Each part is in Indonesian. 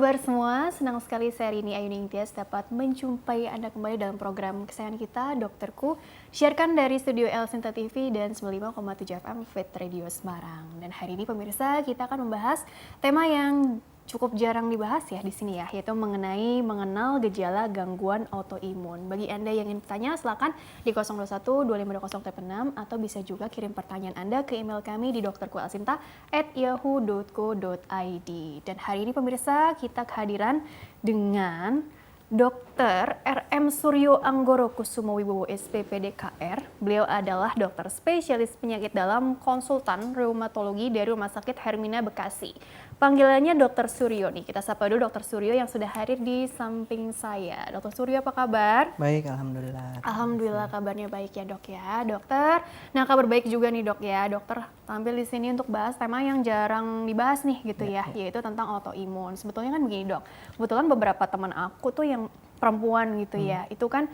kabar semua? Senang sekali saya Rini Ayuni Intias dapat menjumpai Anda kembali dalam program kesayangan kita, Dokterku. Siarkan dari studio El Sinta TV dan 95,7 FM Fit Radio Semarang. Dan hari ini pemirsa kita akan membahas tema yang cukup jarang dibahas ya di sini ya, yaitu mengenal gejala gangguan autoimun. Bagi Anda yang ingin bertanya, silakan di 021-2520-6 atau bisa juga kirim pertanyaan Anda ke email kami di dokterkuasinta@yahoo.co.id. Dan hari ini pemirsa kita kehadiran dengan Dr. RM Suryo Anggoro Kusumo Wibowo SPPDKR. Beliau adalah dokter spesialis penyakit dalam konsultan reumatologi dari Rumah Sakit Hermina Bekasi. Panggilannya Dr. Suryo nih. Kita sapa dulu Dr. Suryo yang sudah hadir di samping saya. Dr. Suryo apa kabar? Baik, alhamdulillah. Alhamdulillah kabarnya baik ya dok ya, dokter. Nah kabar baik juga nih dok ya, dokter tampil di sini untuk bahas tema yang jarang dibahas nih gitu ya, yaitu tentang autoimun. Sebetulnya kan begini dok, kebetulan beberapa teman aku tuh yang perempuan gitu ya, itu kan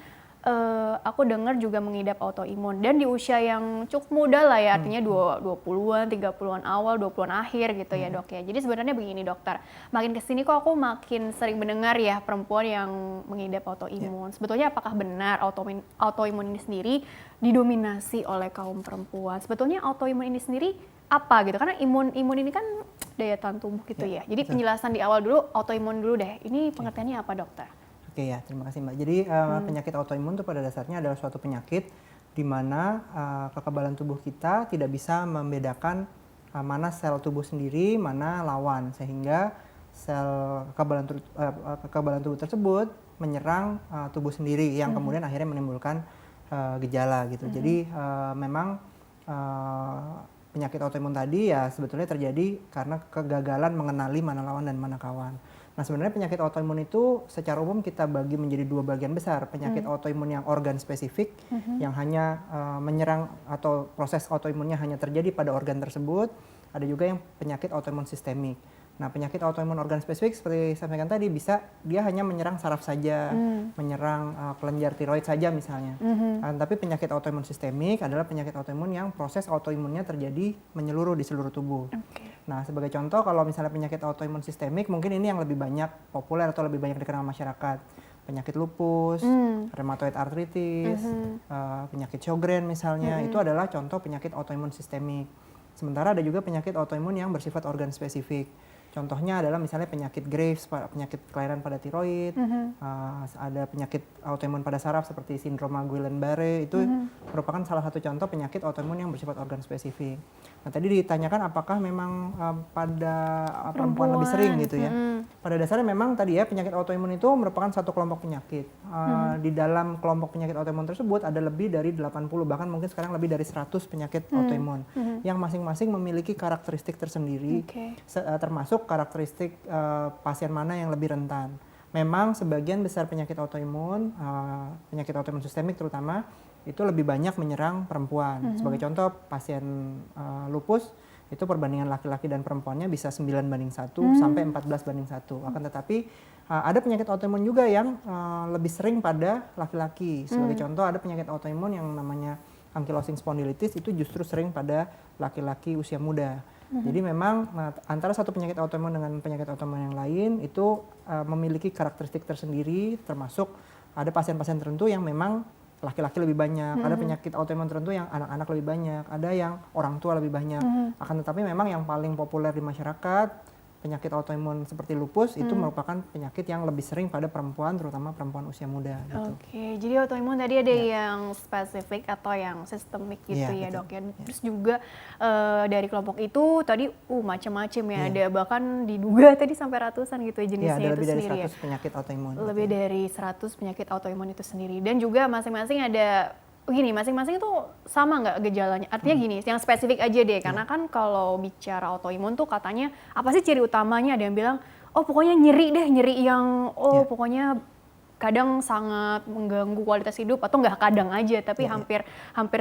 aku dengar juga mengidap autoimun dan di usia yang cukup muda lah ya, artinya 20-an, 30-an awal, 20-an akhir gitu ya dok ya. Jadi sebenarnya begini dokter, makin kesini kok aku makin sering mendengar ya perempuan yang mengidap autoimun. Sebetulnya apakah benar autoimun ini sendiri didominasi oleh kaum perempuan? Sebetulnya autoimun ini sendiri apa gitu? Karena imun ini kan daya tahan tubuh gitu ya. Jadi penjelasan di awal dulu, autoimun dulu deh. Ini pengertiannya apa dokter? Oke ya, terima kasih Mbak. Jadi penyakit autoimun itu pada dasarnya adalah suatu penyakit di mana kekebalan tubuh kita tidak bisa membedakan mana sel tubuh sendiri, mana lawan, sehingga sel kekebalan tubuh tersebut menyerang tubuh sendiri yang kemudian akhirnya menimbulkan gejala gitu. Jadi memang penyakit autoimun tadi ya sebetulnya terjadi karena kegagalan mengenali mana lawan dan mana kawan. Nah sebenarnya penyakit autoimun itu secara umum kita bagi menjadi dua bagian besar. Penyakit autoimun yang organ spesifik yang hanya menyerang atau proses autoimunnya hanya terjadi pada organ tersebut. Ada juga yang penyakit autoimun sistemik. Nah penyakit autoimun organ spesifik seperti saya sampaikan tadi dia hanya menyerang saraf saja, menyerang kelenjar tiroid saja misalnya. Tapi penyakit autoimun sistemik adalah penyakit autoimun yang proses autoimunnya terjadi menyeluruh di seluruh tubuh. Nah sebagai contoh kalau misalnya penyakit autoimun sistemik mungkin ini yang lebih banyak populer atau lebih banyak dikenal masyarakat. Penyakit lupus, rheumatoid arthritis, penyakit Sjogren misalnya, itu adalah contoh penyakit autoimun sistemik. Sementara ada juga penyakit autoimun yang bersifat organ spesifik. Contohnya adalah misalnya penyakit Graves, penyakit kelainan pada tiroid, ada penyakit autoimun pada saraf seperti sindroma Guillain-Barré, itu merupakan salah satu contoh penyakit autoimun yang bersifat organ spesifik. Nah tadi ditanyakan apakah memang pada perempuan lebih sering gitu ya. Pada dasarnya memang tadi ya penyakit autoimun itu merupakan satu kelompok penyakit. Di dalam kelompok penyakit autoimun tersebut ada lebih dari 80, bahkan mungkin sekarang lebih dari 100 penyakit autoimun yang masing-masing memiliki karakteristik tersendiri, termasuk karakteristik pasien mana yang lebih rentan. Memang sebagian besar penyakit autoimun sistemik terutama, itu lebih banyak menyerang perempuan. Sebagai contoh pasien lupus, itu perbandingan laki-laki dan perempuannya bisa 9:1 sampai 14:1. Akan tetapi ada penyakit autoimun juga yang lebih sering pada laki-laki. Sebagai contoh ada penyakit autoimun yang namanya ankylosing spondylitis, itu justru sering pada laki-laki usia muda. Jadi memang antara satu penyakit autoimun dengan penyakit autoimun yang lain itu memiliki karakteristik tersendiri, termasuk ada pasien-pasien tertentu yang memang laki-laki lebih banyak, ada penyakit autoimun tertentu yang anak-anak lebih banyak, ada yang orang tua lebih banyak. Akan tetapi memang yang paling populer di masyarakat, penyakit autoimun seperti lupus itu merupakan penyakit yang lebih sering pada perempuan, terutama perempuan usia muda. Gitu. Oke, jadi autoimun tadi ada yang spesifik atau yang sistemik gitu ya dok ya. Terus juga dari kelompok itu tadi macam-macam ya, ada bahkan diduga tadi sampai ratusan gitu ya jenisnya ada itu lebih sendiri dari 100 penyakit autoimun. Lebih dari 100 penyakit autoimun itu sendiri dan juga masing-masing ada begini, masing-masing itu sama nggak gejalanya? Artinya gini, yang spesifik aja deh, karena kan kalau bicara autoimun tuh katanya apa sih ciri utamanya? Ada yang bilang, oh pokoknya nyeri deh, nyeri yang pokoknya kadang sangat mengganggu kualitas hidup, atau nggak kadang aja, tapi hampir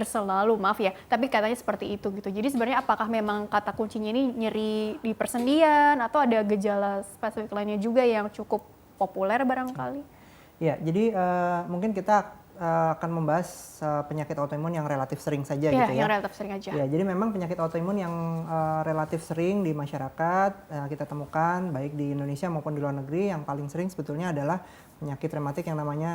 selalu, maaf ya, tapi katanya seperti itu gitu. Jadi sebenarnya apakah memang kata kuncinya ini nyeri di persendian atau ada gejala spesifik lainnya juga yang cukup populer barangkali? Ya, jadi mungkin kita akan membahas penyakit autoimun yang relatif sering saja Ya, gitu yang ya. relatif sering aja. Ya, jadi memang penyakit autoimun yang relatif sering di masyarakat kita temukan baik di Indonesia maupun di luar negeri, yang paling sering sebetulnya adalah penyakit rematik yang namanya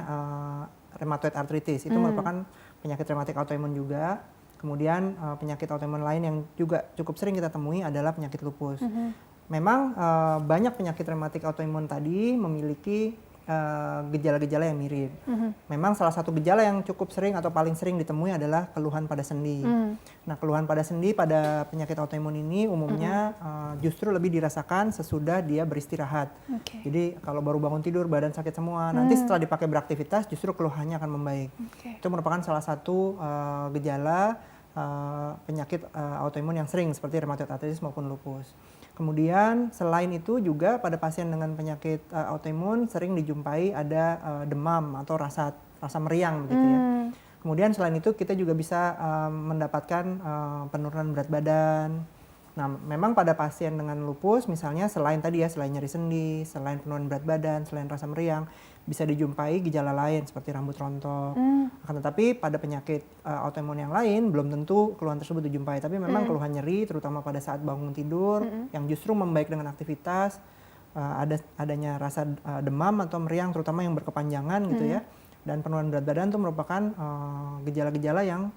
rheumatoid arthritis. Itu merupakan penyakit rematik autoimun juga. Kemudian penyakit autoimun lain yang juga cukup sering kita temui adalah penyakit lupus. Memang banyak penyakit rematik autoimun tadi memiliki gejala-gejala yang mirip. Memang salah satu gejala yang cukup sering atau paling sering ditemui adalah keluhan pada sendi. Nah, keluhan pada sendi pada penyakit autoimun ini umumnya justru lebih dirasakan sesudah dia beristirahat. Jadi kalau baru bangun tidur badan sakit semua, nanti setelah dipakai beraktivitas justru keluhannya akan membaik. Itu merupakan salah satu gejala penyakit autoimun yang sering seperti rheumatoid arthritis maupun lupus. Kemudian selain itu juga pada pasien dengan penyakit autoimun sering dijumpai ada demam atau rasa meriang begitu ya. Kemudian selain itu kita juga bisa mendapatkan penurunan berat badan. Nah, memang pada pasien dengan lupus misalnya selain tadi ya, selain nyeri sendi, selain penurunan berat badan, selain rasa meriang, bisa dijumpai gejala lain seperti rambut rontok. Akan tetapi pada penyakit autoimun yang lain belum tentu keluhan tersebut dijumpai, tapi memang keluhan nyeri terutama pada saat bangun tidur yang justru membaik dengan aktivitas, adanya rasa demam atau meriang terutama yang berkepanjangan gitu ya. Dan penurunan berat badan itu merupakan gejala-gejala yang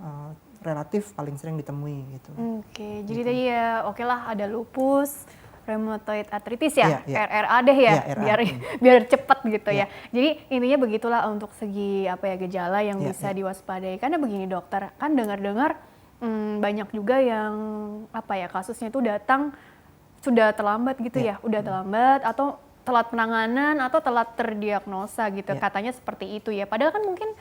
relatif paling sering ditemui gitu. Oke, jadi tadi ya oke lah ada lupus, rheumatoid arthritis ya, Iya. RRA deh ya, Iya, RA. biar cepet gitu Iya. ya. Jadi intinya begitulah untuk segi apa ya gejala yang Iya, bisa diwaspadai. Karena begini dokter, kan dengar-dengar banyak juga yang apa ya kasusnya itu datang sudah terlambat gitu ya, udah terlambat atau telat penanganan atau telat terdiagnosa gitu. Katanya seperti itu ya. Padahal kan mungkin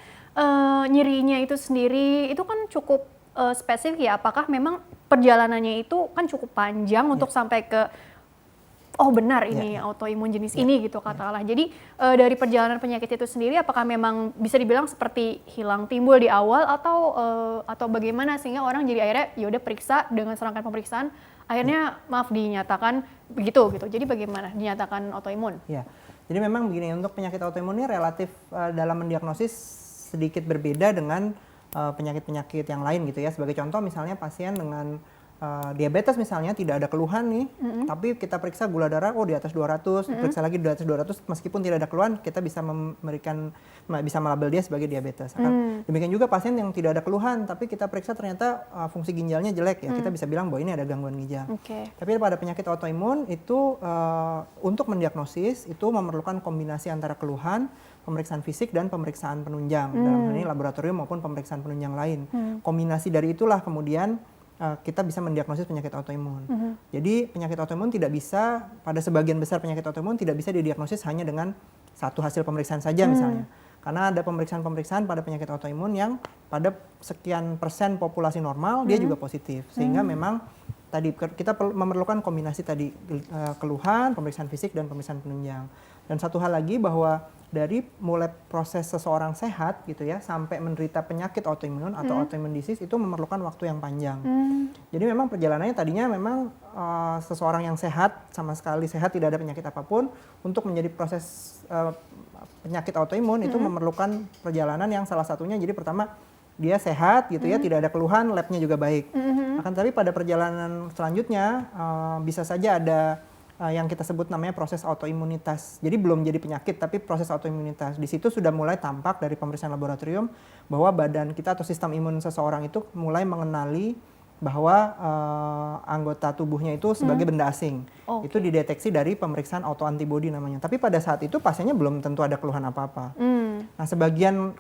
nyerinya itu sendiri itu kan cukup spesifik ya. Apakah memang perjalanannya itu kan cukup panjang untuk sampai ke oh benar ini autoimun jenis ini gitu katakanlah. Jadi dari perjalanan penyakit itu sendiri apakah memang bisa dibilang seperti hilang timbul di awal atau bagaimana sehingga orang jadi akhirnya ya udah periksa dengan serangkaian pemeriksaan akhirnya maaf dinyatakan begitu gitu. Jadi bagaimana dinyatakan autoimun? Ya. Jadi memang begini, untuk penyakit autoimun ini relatif dalam mendiagnosis sedikit berbeda dengan penyakit-penyakit yang lain gitu ya. Sebagai contoh misalnya pasien dengan diabetes misalnya tidak ada keluhan nih, tapi kita periksa gula darah di atas 200, periksa lagi di atas 200 meskipun tidak ada keluhan kita bisa bisa melabel dia sebagai diabetes. Demikian juga pasien yang tidak ada keluhan tapi kita periksa ternyata fungsi ginjalnya jelek ya, kita bisa bilang bahwa ini ada gangguan ginjal. Tapi pada penyakit autoimun itu untuk mendiagnosis itu memerlukan kombinasi antara keluhan, pemeriksaan fisik dan pemeriksaan penunjang, dalam hal ini laboratorium maupun pemeriksaan penunjang lain. Kombinasi dari itulah kemudian kita bisa mendiagnosis penyakit autoimun. Jadi penyakit autoimun tidak bisa, pada sebagian besar penyakit autoimun tidak bisa didiagnosis hanya dengan satu hasil pemeriksaan saja misalnya. Karena ada pemeriksaan-pemeriksaan pada penyakit autoimun yang pada sekian persen populasi normal dia juga positif. Sehingga memang tadi kita memerlukan kombinasi tadi keluhan, pemeriksaan fisik dan pemeriksaan penunjang. Dan satu hal lagi bahwa dari mulai proses seseorang sehat gitu ya sampai menderita penyakit autoimun atau autoimmune disease itu memerlukan waktu yang panjang. Jadi memang perjalanannya tadinya memang seseorang yang sehat, sama sekali sehat tidak ada penyakit apapun, untuk menjadi proses penyakit autoimun itu memerlukan perjalanan yang salah satunya jadi pertama dia sehat gitu ya, tidak ada keluhan, labnya juga baik. Akan tapi pada perjalanan selanjutnya bisa saja ada yang kita sebut namanya proses autoimunitas. Jadi belum jadi penyakit tapi proses autoimunitas. Di situ sudah mulai tampak dari pemeriksaan laboratorium bahwa badan kita atau sistem imun seseorang itu mulai mengenali bahwa anggota tubuhnya itu sebagai benda asing. Itu dideteksi dari pemeriksaan autoantibody namanya. Tapi pada saat itu pasiennya belum tentu ada keluhan apa-apa. Nah, sebagian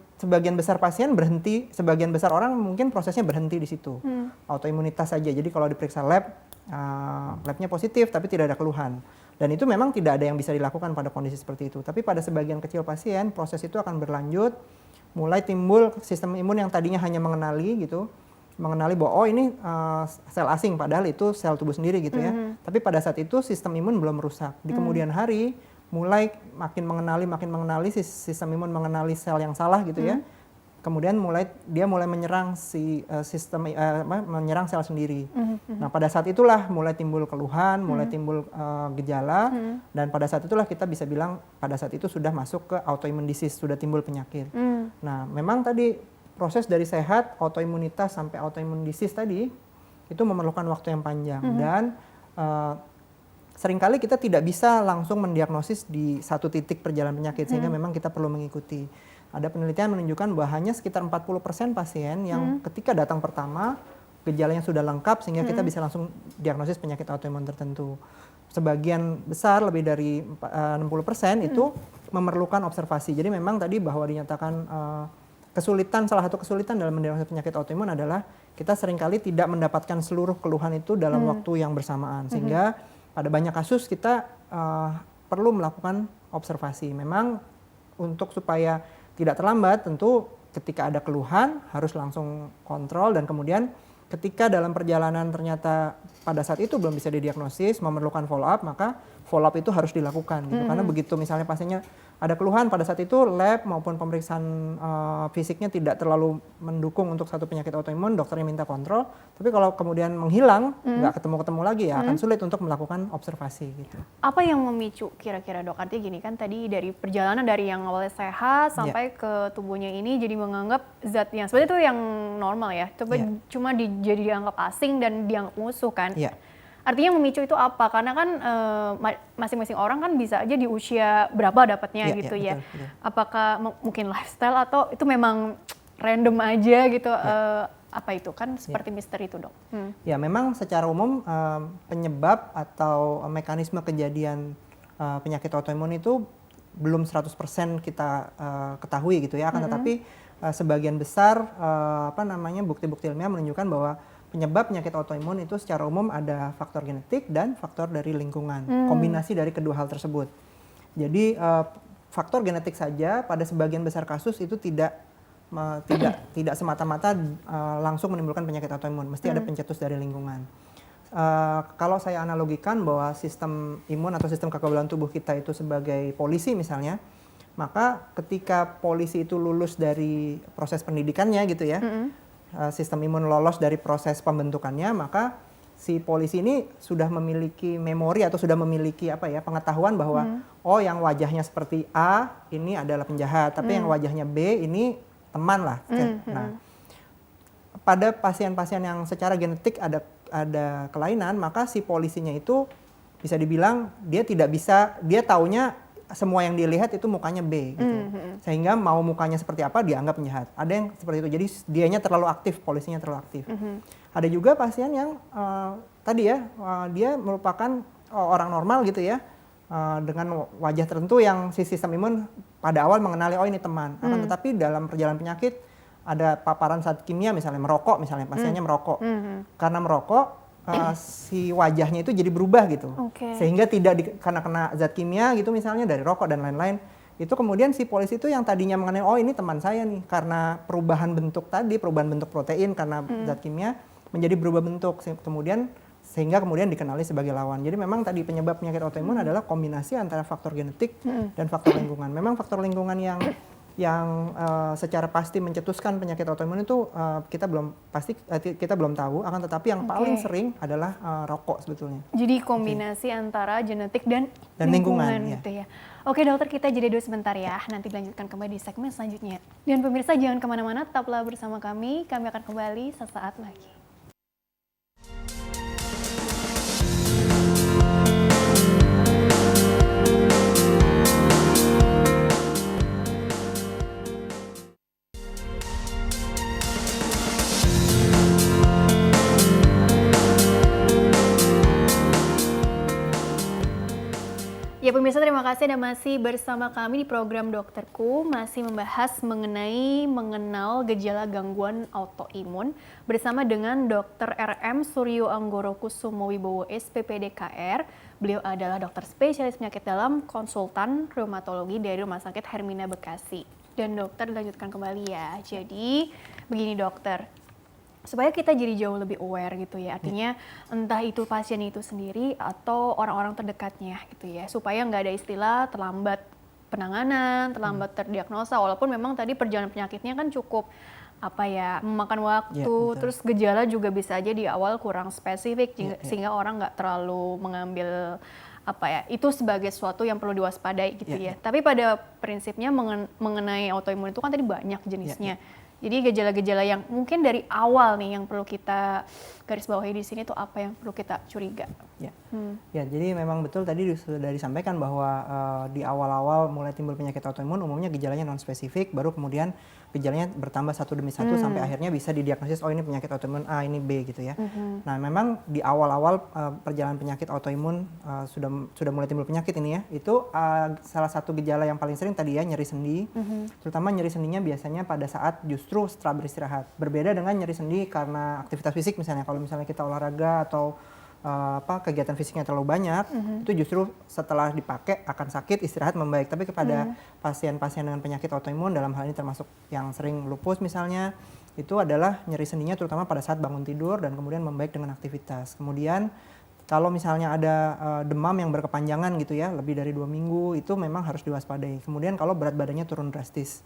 besar pasien berhenti, sebagian besar orang mungkin prosesnya berhenti di situ. Autoimunitas saja. Jadi kalau diperiksa labnya positif tapi tidak ada keluhan. Dan itu memang tidak ada yang bisa dilakukan pada kondisi seperti itu. Tapi pada sebagian kecil pasien proses itu akan berlanjut, mulai timbul sistem imun yang tadinya hanya mengenali bahwa ini sel asing padahal itu sel tubuh sendiri gitu ya. Tapi pada saat itu sistem imun belum rusak. Di kemudian hari mulai makin mengenali sistem imun mengenali sel yang salah gitu ya. Kemudian dia mulai menyerang menyerang sel sendiri. Nah, pada saat itulah mulai timbul keluhan, mulai timbul gejala, dan pada saat itulah kita bisa bilang pada saat itu sudah masuk ke autoimmune disease, sudah timbul penyakit. Nah, memang tadi proses dari sehat, autoimunitas sampai autoimmune disease tadi itu memerlukan waktu yang panjang dan seringkali kita tidak bisa langsung mendiagnosis di satu titik perjalanan penyakit sehingga memang kita perlu mengikuti. Ada penelitian menunjukkan bahwa hanya sekitar 40% pasien yang ketika datang pertama gejalanya sudah lengkap sehingga kita bisa langsung diagnosis penyakit autoimun tertentu. Sebagian besar lebih dari 60% itu memerlukan observasi. Jadi memang tadi bahwa dinyatakan salah satu kesulitan dalam mendiagnosis penyakit autoimun adalah kita seringkali tidak mendapatkan seluruh keluhan itu dalam waktu yang bersamaan sehingga pada banyak kasus kita perlu melakukan observasi. Memang untuk supaya tidak terlambat tentu ketika ada keluhan harus langsung kontrol dan kemudian ketika dalam perjalanan ternyata pada saat itu belum bisa didiagnosis, memerlukan follow up, maka follow up itu harus dilakukan gitu. Karena begitu misalnya pasiennya ada keluhan pada saat itu lab maupun pemeriksaan fisiknya tidak terlalu mendukung untuk satu penyakit autoimun, dokternya minta kontrol. Tapi kalau kemudian menghilang, nggak ketemu-ketemu lagi ya akan sulit untuk melakukan observasi gitu. Apa yang memicu kira-kira dok? Artinya gini kan tadi dari perjalanan dari yang awalnya sehat sampai ke tubuhnya ini jadi menganggap zat yang sebenarnya itu yang normal ya. Cuma jadi dianggap asing dan dianggap musuh kan. Artinya memicu itu apa? Karena kan masing-masing orang kan bisa aja di usia berapa dapatnya gitu ya. Betul. Apakah mungkin lifestyle atau itu memang random aja gitu? Apa itu kan seperti misteri itu dok? Ya memang secara umum penyebab atau mekanisme kejadian penyakit autoimun itu belum 100% kita ketahui gitu ya. Akan tetapi sebagian besar bukti-bukti ilmiah menunjukkan bahwa penyebab penyakit autoimun itu secara umum ada faktor genetik dan faktor dari lingkungan, kombinasi dari kedua hal tersebut. Jadi faktor genetik saja pada sebagian besar kasus itu tidak semata-mata langsung menimbulkan penyakit autoimun, mesti ada pencetus dari lingkungan. Kalau saya analogikan bahwa sistem imun atau sistem kekebalan tubuh kita itu sebagai polisi misalnya, maka ketika polisi itu lulus dari proses pendidikannya gitu ya, sistem imun lolos dari proses pembentukannya, maka si polisi ini sudah memiliki memori atau sudah memiliki pengetahuan bahwa oh yang wajahnya seperti A ini adalah penjahat, tapi yang wajahnya B ini teman lah. Nah, pada pasien-pasien yang secara genetik ada kelainan, maka si polisinya itu bisa dibilang dia taunya semua yang dilihat itu mukanya B gitu. Sehingga mau mukanya seperti apa dianggap penjahat. Ada yang seperti itu. Jadi dianya terlalu aktif, polisinya terlalu aktif. Ada juga pasien yang dia merupakan orang normal gitu ya. Dengan wajah tertentu yang si sistem imun pada awal mengenali oh ini teman. Akan tetapi dalam perjalanan penyakit ada paparan zat kimia misalnya merokok misalnya pasiennya merokok. Karena merokok si wajahnya itu jadi berubah gitu, sehingga tidak karena kena zat kimia gitu misalnya dari rokok dan lain-lain, itu kemudian si polisi itu yang tadinya mengenai oh ini teman saya nih karena perubahan bentuk protein karena zat kimia menjadi berubah bentuk, sehingga kemudian dikenali sebagai lawan. Jadi memang tadi penyebab penyakit autoimun adalah kombinasi antara faktor genetik dan faktor lingkungan. Memang faktor lingkungan yang secara pasti mencetuskan penyakit autoimun itu kita belum tahu, akan tetapi yang paling sering adalah rokok sebetulnya. Jadi kombinasi antara genetik dan lingkungan gitu ya. Oke dokter, kita jeda dulu sebentar ya, nanti dilanjutkan kembali di segmen selanjutnya. Dan pemirsa jangan kemana-mana, tetaplah bersama kami akan kembali sesaat lagi. Ya pemirsa, terima kasih Anda masih bersama kami di program Dokterku, masih membahas mengenal gejala gangguan autoimun bersama dengan Dr. RM Suryo Anggoro Kusumo Wibowo SPPDKR. Beliau adalah dokter spesialis penyakit dalam, konsultan reumatologi dari Rumah Sakit Hermina Bekasi. Dan dokter dilanjutkan kembali ya. Jadi begini dokter, supaya kita jadi jauh lebih aware gitu ya, artinya entah itu pasien itu sendiri atau orang-orang terdekatnya gitu ya, supaya nggak ada istilah terlambat penanganan, terlambat terdiagnosa, walaupun memang tadi perjalanan penyakitnya kan cukup memakan waktu, terus gejala juga bisa aja di awal kurang spesifik sehingga orang nggak terlalu mengambil apa ya, itu sebagai sesuatu yang perlu diwaspadai gitu Ya, ya. Tapi pada prinsipnya mengenai autoimun itu kan tadi banyak jenisnya. Jadi gejala-gejala yang mungkin dari awal nih yang perlu kita garis bawahi di sini tuh apa yang perlu kita curiga? Ya, ya, jadi memang betul tadi sudah disampaikan bahwa di awal-awal mulai timbul penyakit autoimun umumnya gejalanya non spesifik, baru kemudian gejalanya bertambah satu demi satu sampai akhirnya bisa didiagnosis oh ini penyakit autoimun A, ini B gitu ya. Nah, memang di awal-awal perjalanan penyakit autoimun sudah mulai timbul penyakit ini ya, itu salah satu gejala yang paling sering tadi ya nyeri sendi, terutama nyeri sendinya biasanya pada saat justru setelah beristirahat. Berbeda dengan nyeri sendi karena aktivitas fisik misalnya, kalau misalnya kita olahraga atau kegiatan fisiknya terlalu banyak, itu justru setelah dipakai akan sakit, istirahat membaik. Tapi kepada pasien-pasien dengan penyakit autoimun, dalam hal ini termasuk yang sering lupus misalnya, itu adalah nyeri sendinya terutama pada saat bangun tidur dan kemudian membaik dengan aktivitas. Kemudian kalau misalnya ada demam yang berkepanjangan gitu ya, lebih dari 2 minggu, itu memang harus diwaspadai. Kemudian kalau berat badannya turun drastis,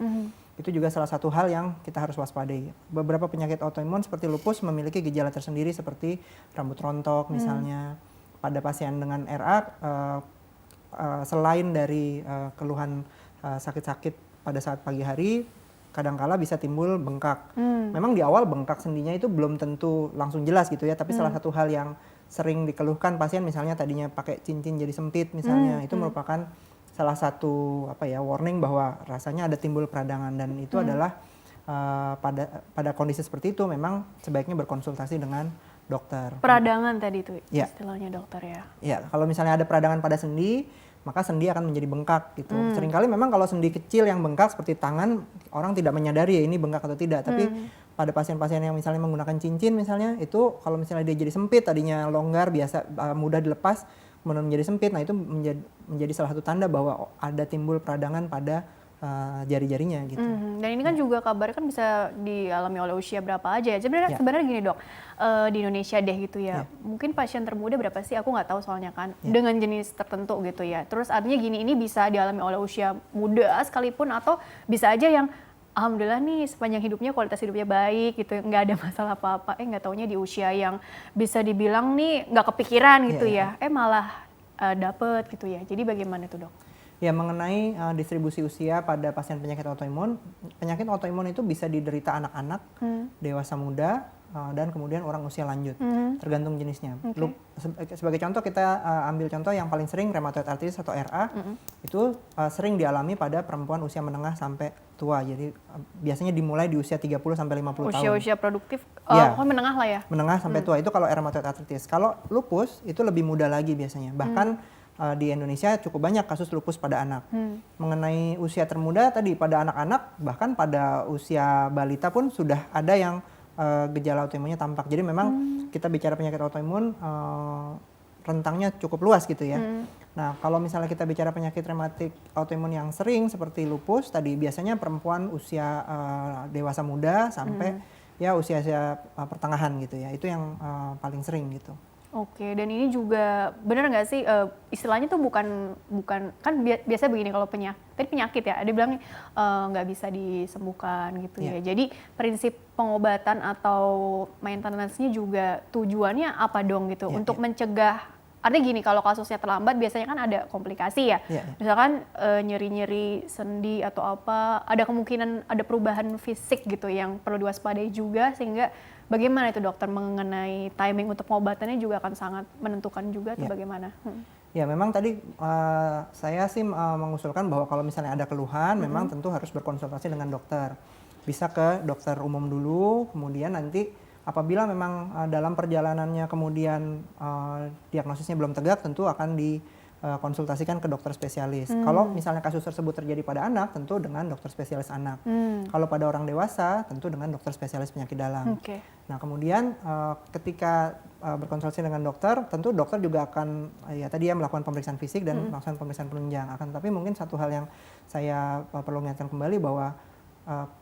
itu juga salah satu hal yang kita harus waspadai. Beberapa penyakit autoimun seperti lupus memiliki gejala tersendiri seperti rambut rontok misalnya. Pada pasien dengan RA, selain dari keluhan sakit-sakit pada saat pagi hari, kadangkala bisa timbul bengkak. Memang di awal bengkak sendinya itu belum tentu langsung jelas gitu ya, tapi salah satu hal yang sering dikeluhkan pasien misalnya tadinya pakai cincin jadi sempit misalnya, itu merupakan salah satu warning bahwa rasanya ada timbul peradangan, dan itu adalah pada kondisi seperti itu memang sebaiknya berkonsultasi dengan dokter. Peradangan tadi itu istilahnya dokter ya. Ya, kalau misalnya ada peradangan pada sendi, maka sendi akan menjadi bengkak gitu. Seringkali memang kalau sendi kecil yang bengkak seperti tangan, orang tidak menyadari ya ini bengkak atau tidak. Tapi pada pasien-pasien yang misalnya menggunakan cincin misalnya, itu kalau misalnya dia jadi sempit, tadinya longgar biasa mudah dilepas, kemudian menjadi sempit, nah itu menjadi salah satu tanda bahwa ada timbul peradangan pada jari-jarinya gitu. Dan ini kan juga kabar kan bisa dialami oleh usia berapa aja ya. Sebenarnya gini dok, di Indonesia deh gitu ya. Mungkin pasien termuda berapa sih? Aku nggak tahu soalnya kan. Dengan jenis tertentu gitu ya. Terus artinya gini, ini bisa dialami oleh usia muda sekalipun atau bisa aja yang alhamdulillah nih sepanjang hidupnya kualitas hidupnya baik gitu, nggak ada masalah apa-apa. Nggak taunya di usia yang bisa dibilang nih nggak kepikiran gitu ya. Malah dapet gitu ya. Jadi bagaimana itu dok? Ya, mengenai distribusi usia pada pasien penyakit autoimun itu bisa diderita anak-anak, dewasa muda, dan kemudian orang usia lanjut, tergantung jenisnya. Sebagai contoh kita ambil contoh yang paling sering rheumatoid arthritis atau RA, itu sering dialami pada perempuan usia menengah sampai tua. Jadi biasanya dimulai di usia 30 sampai 50 tahun. Usia produktif, menengah lah ya? Menengah sampai tua, itu kalau rheumatoid arthritis. Kalau lupus itu lebih muda lagi biasanya, bahkan di Indonesia cukup banyak kasus lupus pada anak. Mengenai usia termuda tadi, pada anak-anak bahkan pada usia balita pun sudah ada yang gejala autoimunnya tampak. Jadi memang kita bicara penyakit autoimun rentangnya cukup luas gitu ya. Nah, kalau misalnya kita bicara penyakit rematik autoimun yang sering seperti lupus tadi, biasanya perempuan usia dewasa muda sampai ya usia-usia pertengahan gitu ya. Itu yang paling sering gitu. Oke, dan ini juga benar nggak sih istilahnya tuh bukan kan biasa begini kalau penyakit ya, ada bilang nggak bisa disembuhkan gitu ya. Jadi prinsip pengobatan atau maintenance-nya juga tujuannya apa dong gitu untuk mencegah. Artinya gini, kalau kasusnya terlambat biasanya kan ada komplikasi ya. Misalkan nyeri-nyeri sendi atau apa, ada kemungkinan ada perubahan fisik gitu yang perlu diwaspadai juga, sehingga bagaimana itu dokter mengenai timing untuk pengobatannya juga akan sangat menentukan juga atau bagaimana? Ya, memang tadi saya sih mengusulkan bahwa kalau misalnya ada keluhan, memang tentu harus berkonsultasi dengan dokter. Bisa ke dokter umum dulu, kemudian nanti apabila memang dalam perjalanannya kemudian diagnosisnya belum tegak, tentu akan dikonsultasikan ke dokter spesialis. Kalau misalnya kasus tersebut terjadi pada anak, tentu dengan dokter spesialis anak. Kalau pada orang dewasa, tentu dengan dokter spesialis penyakit dalam. Nah, kemudian ketika berkonsultasi dengan dokter, tentu dokter juga akan melakukan pemeriksaan fisik dan melakukan pemeriksaan penunjang. Tapi mungkin satu hal yang saya perlu ingatkan kembali bahwa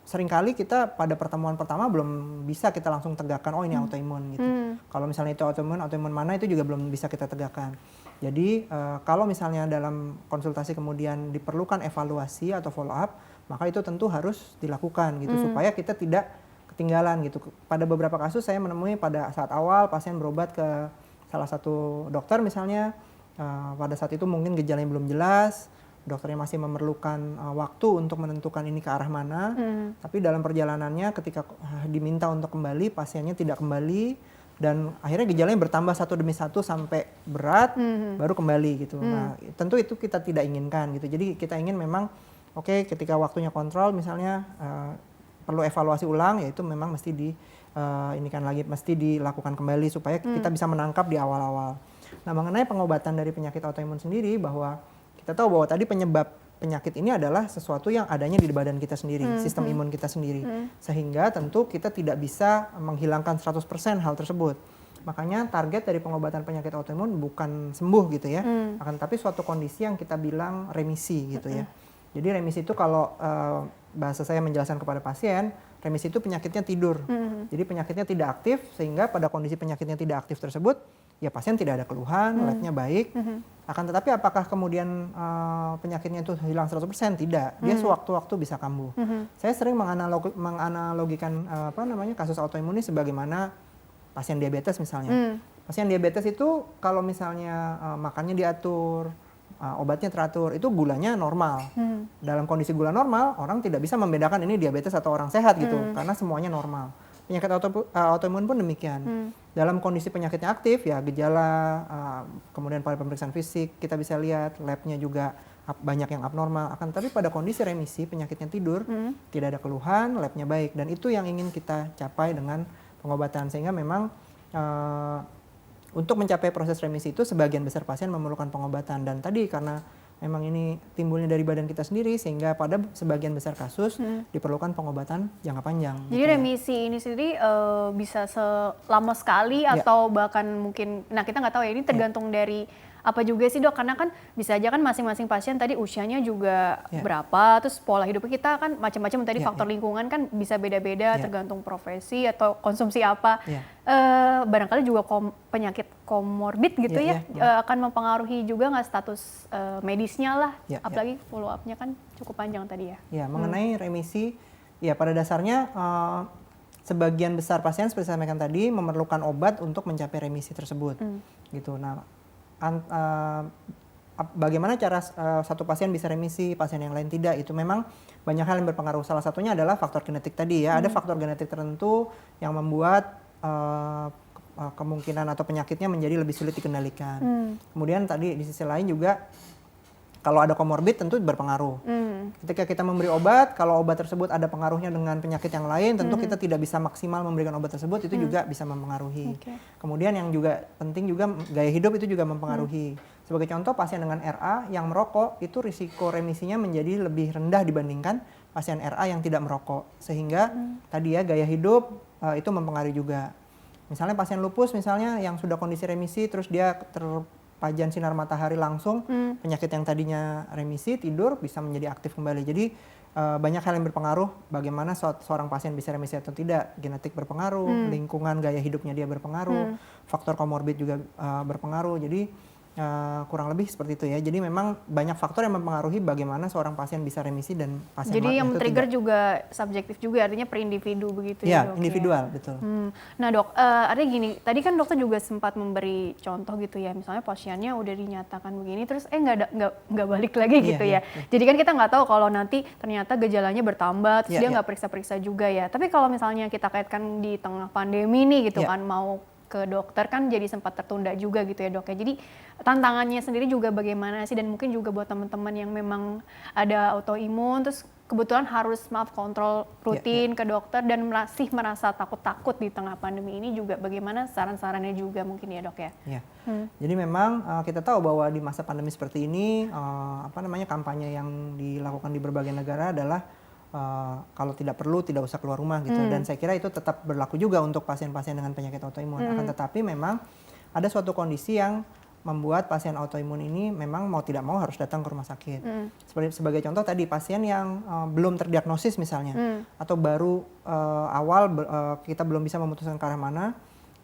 seringkali kita pada pertemuan pertama belum bisa kita langsung tegakkan oh ini autoimun gitu. Kalau misalnya itu autoimun mana itu juga belum bisa kita tegakkan. Jadi kalau misalnya dalam konsultasi kemudian diperlukan evaluasi atau follow up, maka itu tentu harus dilakukan gitu supaya kita tidak ketinggalan gitu. Pada beberapa kasus saya menemui pada saat awal pasien berobat ke salah satu dokter misalnya, pada saat itu mungkin gejalanya belum jelas, dokternya masih memerlukan waktu untuk menentukan ini ke arah mana. Tapi dalam perjalanannya ketika diminta untuk kembali, pasiennya tidak kembali dan akhirnya gejalanya bertambah satu demi satu sampai berat, baru kembali gitu. Nah, tentu itu kita tidak inginkan gitu. Jadi kita ingin memang oke, ketika waktunya kontrol misalnya perlu evaluasi ulang, yaitu memang mesti mesti dilakukan kembali supaya kita bisa menangkap di awal-awal. Nah, mengenai pengobatan dari penyakit autoimun sendiri, bahwa kita tahu bahwa tadi penyebab penyakit ini adalah sesuatu yang adanya di badan kita sendiri, sistem imun kita sendiri. Sehingga tentu kita tidak bisa menghilangkan 100% hal tersebut. Makanya target dari pengobatan penyakit autoimun bukan sembuh gitu ya, akan tapi suatu kondisi yang kita bilang remisi gitu ya. Jadi remisi itu kalau bahasa saya menjelaskan kepada pasien, remisi itu penyakitnya tidur. Jadi penyakitnya tidak aktif, sehingga pada kondisi penyakitnya tidak aktif tersebut, ya pasien tidak ada keluhan, labnya baik. Akan tetapi apakah kemudian penyakitnya itu hilang 100%? Tidak. Dia sewaktu-waktu bisa kambuh. Saya sering menganalogikan kasus autoimun ini sebagaimana pasien diabetes misalnya. Pasien diabetes itu kalau misalnya makannya diatur, obatnya teratur, itu gulanya normal. Dalam kondisi gula normal, orang tidak bisa membedakan ini diabetes atau orang sehat gitu, karena semuanya normal. Penyakit autoimun pun demikian. Dalam kondisi penyakitnya aktif, ya gejala, kemudian pada pemeriksaan fisik, kita bisa lihat labnya juga banyak yang abnormal. Akan tapi pada kondisi remisi, penyakitnya tidur, tidak ada keluhan, labnya baik. Dan itu yang ingin kita capai dengan pengobatan. Sehingga memang untuk mencapai proses remisi itu sebagian besar pasien memerlukan pengobatan. Dan tadi karena memang ini timbulnya dari badan kita sendiri, sehingga pada sebagian besar kasus diperlukan pengobatan jangka panjang. Jadi gitu remisi ini sendiri bisa selama sekali atau bahkan mungkin, nah kita nggak tahu ya, ini tergantung dari apa juga sih dok, karena kan bisa aja kan masing-masing pasien tadi usianya juga berapa, terus pola hidup kita kan macam-macam, tadi faktor lingkungan kan bisa beda-beda tergantung profesi atau konsumsi apa. Barangkali juga penyakit komorbid gitu akan mempengaruhi juga nggak status medisnya lah, apalagi follow up-nya kan cukup panjang tadi ya. Ya, mengenai remisi, ya pada dasarnya sebagian besar pasien seperti saya sampaikan tadi memerlukan obat untuk mencapai remisi tersebut. Gitu. Nah, bagaimana cara satu pasien bisa remisi, pasien yang lain tidak, itu memang banyak hal yang berpengaruh. Salah satunya adalah faktor genetik tadi ya. Ada faktor genetik tertentu yang membuat kemungkinan atau penyakitnya menjadi lebih sulit dikendalikan. Kemudian tadi di sisi lain juga kalau ada komorbid tentu berpengaruh. Ketika kita memberi obat, kalau obat tersebut ada pengaruhnya dengan penyakit yang lain, tentu kita tidak bisa maksimal memberikan obat tersebut, itu juga bisa mempengaruhi. Kemudian yang juga penting juga gaya hidup itu juga mempengaruhi. Sebagai contoh, pasien dengan RA yang merokok itu risiko remisinya menjadi lebih rendah dibandingkan pasien RA yang tidak merokok. Sehingga tadi ya gaya hidup itu mempengaruhi juga. Misalnya pasien lupus misalnya yang sudah kondisi remisi, terus dia terpajan sinar matahari langsung, penyakit yang tadinya remisi, tidur, bisa menjadi aktif kembali. Jadi banyak hal yang berpengaruh bagaimana seorang pasien bisa remisi atau tidak. Genetik berpengaruh, lingkungan, gaya hidupnya dia berpengaruh, faktor komorbid juga berpengaruh. Jadi kurang lebih seperti itu ya. Jadi memang banyak faktor yang mempengaruhi bagaimana seorang pasien bisa remisi dan pasien jadi yang trigger tidak. Juga subjektif juga, artinya per individu begitu ya dok? Individual, betul. Nah dok, artinya gini, tadi kan dokter juga sempat memberi contoh gitu ya, misalnya pasiennya udah dinyatakan begini, terus nggak balik lagi gitu ya. Jadi kan kita nggak tahu kalau nanti ternyata gejalanya bertambah, terus dia nggak periksa-periksa juga ya. Tapi kalau misalnya kita kaitkan di tengah pandemi nih gitu kan, mau ke dokter kan jadi sempat tertunda juga gitu ya dok ya. Jadi tantangannya sendiri juga bagaimana sih, dan mungkin juga buat teman-teman yang memang ada autoimun terus kebetulan harus kontrol rutin ke dokter dan masih merasa takut-takut di tengah pandemi ini, juga bagaimana saran-sarannya juga mungkin ya dok ya. Jadi memang kita tahu bahwa di masa pandemi seperti ini kampanye yang dilakukan di berbagai negara adalah kalau tidak perlu tidak usah keluar rumah gitu. Dan saya kira itu tetap berlaku juga untuk pasien-pasien dengan penyakit autoimun. Akan tetapi memang ada suatu kondisi yang membuat pasien autoimun ini memang mau tidak mau harus datang ke rumah sakit. Sebagai contoh tadi, pasien yang belum terdiagnosis misalnya, atau baru awal kita belum bisa memutuskan ke arah mana.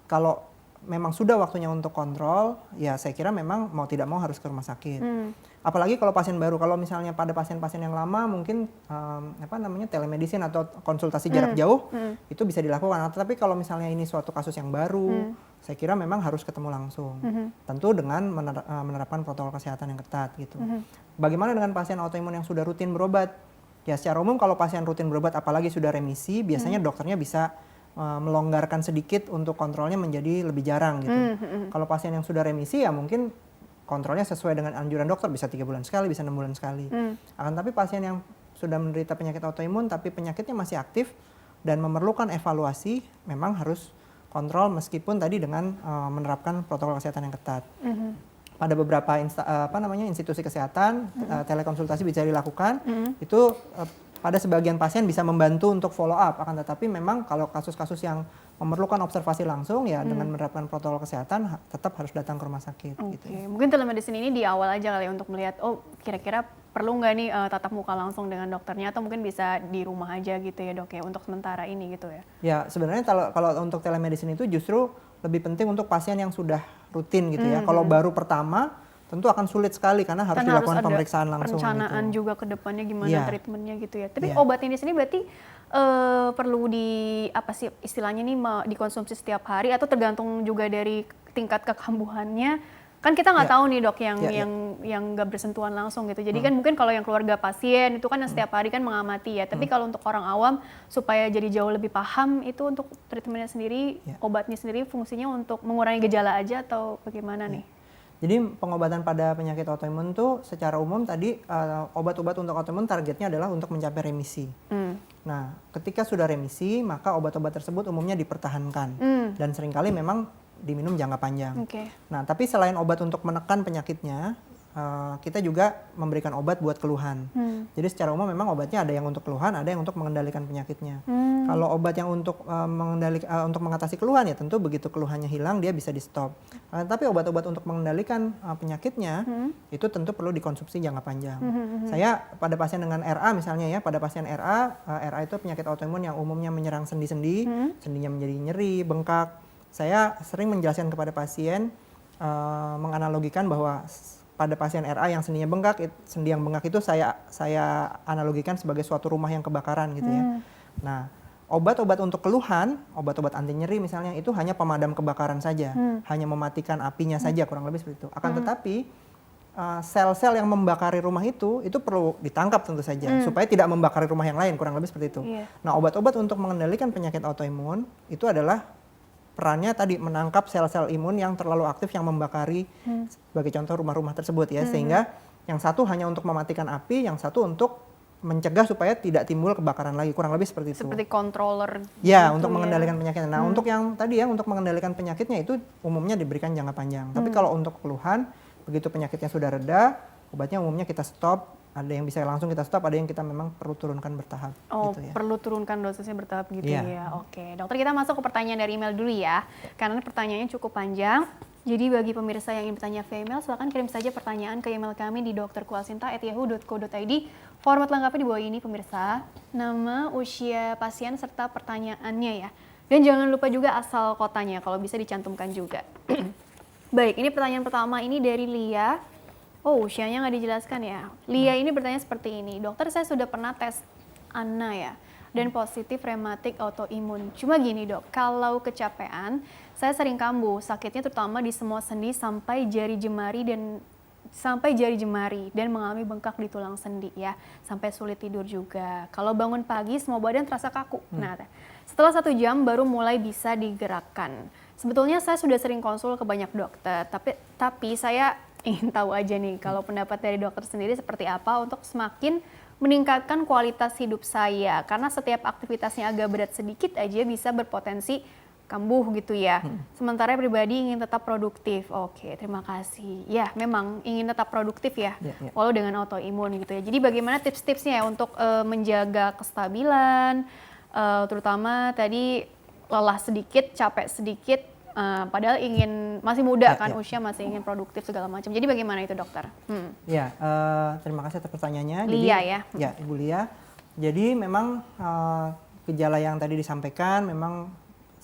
Kalau memang sudah waktunya untuk kontrol, ya saya kira memang mau tidak mau harus ke rumah sakit. Apalagi kalau pasien baru, kalau misalnya pada pasien-pasien yang lama mungkin telemedicine atau konsultasi jarak jauh itu bisa dilakukan. Tapi kalau misalnya ini suatu kasus yang baru, saya kira memang harus ketemu langsung. Tentu dengan menerapkan protokol kesehatan yang ketat gitu. Bagaimana dengan pasien autoimun yang sudah rutin berobat? Ya secara umum kalau pasien rutin berobat apalagi sudah remisi, biasanya dokternya bisa melonggarkan sedikit untuk kontrolnya menjadi lebih jarang gitu. Kalau pasien yang sudah remisi ya mungkin kontrolnya sesuai dengan anjuran dokter, bisa 3 bulan sekali, bisa 6 bulan sekali. Akan tapi pasien yang sudah menderita penyakit autoimun tapi penyakitnya masih aktif dan memerlukan evaluasi, memang harus kontrol meskipun tadi dengan menerapkan protokol kesehatan yang ketat. Pada beberapa institusi kesehatan, telekonsultasi bisa dilakukan, itu pada sebagian pasien bisa membantu untuk follow up, akan tetapi memang kalau kasus-kasus yang memerlukan observasi langsung ya dengan menerapkan protokol kesehatan tetap harus datang ke rumah sakit. Gitu. Mungkin telemedicine ini di awal aja kali ya untuk melihat kira-kira perlu nggak nih tatap muka langsung dengan dokternya atau mungkin bisa di rumah aja gitu ya dok ya untuk sementara ini gitu ya. Ya sebenarnya kalau untuk telemedicine itu justru lebih penting untuk pasien yang sudah rutin gitu ya. Kalau baru pertama tentu akan sulit sekali karena harus dilakukan pemeriksaan langsung. Perencanaan juga ke depannya gimana treatmentnya gitu ya. Tapi obat ini sendiri berarti perlu istilahnya nih dikonsumsi setiap hari atau tergantung juga dari tingkat kekambuhannya. Kan kita nggak tahu nih dok yang nggak bersentuhan langsung gitu. Jadi kan mungkin kalau yang keluarga pasien itu kan yang setiap hari kan mengamati ya. Tapi kalau untuk orang awam supaya jadi jauh lebih paham itu untuk treatmentnya sendiri, obatnya sendiri fungsinya untuk mengurangi gejala aja atau bagaimana nih? Jadi pengobatan pada penyakit autoimun tuh secara umum tadi obat-obat untuk autoimun targetnya adalah untuk mencapai remisi. Nah, ketika sudah remisi maka obat-obat tersebut umumnya dipertahankan dan seringkali memang diminum jangka panjang. Nah, tapi selain obat untuk menekan penyakitnya, kita juga memberikan obat buat keluhan. Jadi secara umum memang obatnya ada yang untuk keluhan, ada yang untuk mengendalikan penyakitnya. Kalau obat yang untuk untuk mengatasi keluhan ya tentu begitu keluhannya hilang dia bisa di stop. Tapi obat-obat untuk mengendalikan penyakitnya itu tentu perlu dikonsumsi jangka panjang. Saya pada pasien dengan RA misalnya ya, pada pasien RA itu penyakit autoimun yang umumnya menyerang sendi-sendi, sendinya menjadi nyeri, bengkak. Saya sering menjelaskan kepada pasien menganalogikan bahwa pada pasien RA yang sendinya bengkak, sendi yang bengkak itu saya analogikan sebagai suatu rumah yang kebakaran gitu ya. Nah, obat-obat untuk keluhan, obat-obat anti nyeri misalnya itu hanya pemadam kebakaran saja, hanya mematikan apinya saja kurang lebih seperti itu. Akan tetapi sel-sel yang membakari rumah itu perlu ditangkap tentu saja supaya tidak membakari rumah yang lain kurang lebih seperti itu. Nah, obat-obat untuk mengendalikan penyakit autoimun itu adalah perannya tadi menangkap sel-sel imun yang terlalu aktif yang membakari sebagai contoh rumah-rumah tersebut ya, sehingga yang satu hanya untuk mematikan api, yang satu untuk mencegah supaya tidak timbul kebakaran lagi, kurang lebih seperti itu. Seperti controller. Ya, gitu untuk mengendalikan penyakitnya. Nah, untuk yang tadi ya untuk mengendalikan penyakitnya itu umumnya diberikan jangka panjang. Tapi kalau untuk keluhan begitu penyakitnya sudah reda, obatnya umumnya kita stop. Ada yang bisa langsung kita stop, ada yang kita memang perlu turunkan bertahap. Gitu ya. Perlu turunkan dosisnya bertahap gitu ya. Oke, dokter kita masuk ke pertanyaan dari email dulu ya, karena pertanyaannya cukup panjang. Jadi bagi pemirsa yang ingin bertanya via email, silakan kirim saja pertanyaan ke email kami di dokterkualsinta@yahoo.co.id. Format lengkapnya di bawah ini pemirsa, nama, usia pasien, serta pertanyaannya ya. Dan jangan lupa juga asal kotanya, kalau bisa dicantumkan juga. Baik, ini pertanyaan pertama ini dari Lia. Usianya nggak dijelaskan ya. Lia ini bertanya seperti ini, dokter saya sudah pernah tes ANA ya, dan positif rematik autoimun. Cuma gini dok, kalau kecapean, saya sering kambuh, sakitnya terutama di semua sendi sampai jari jemari dan mengalami bengkak di tulang sendi ya, sampai sulit tidur juga. Kalau bangun pagi semua badan terasa kaku. Nah, setelah 1 jam baru mulai bisa digerakkan. Sebetulnya saya sudah sering konsul ke banyak dokter, tapi saya ingin tahu aja nih kalau pendapat dari dokter sendiri seperti apa untuk semakin meningkatkan kualitas hidup saya, karena setiap aktivitasnya agak berat sedikit aja bisa berpotensi kambuh gitu ya. Sementara pribadi ingin tetap produktif. Oke, terima kasih. Ya, memang ingin tetap produktif ya, walau dengan autoimun gitu ya. Jadi bagaimana tips-tipsnya ya untuk menjaga kestabilan, terutama tadi lelah sedikit, capek sedikit, padahal masih muda kan, usia masih ingin produktif segala macam. Jadi bagaimana itu dokter? Ya, terima kasih atas pertanyaannya. Lia ya. Ya, Ibu Lia. Jadi memang gejala yang tadi disampaikan memang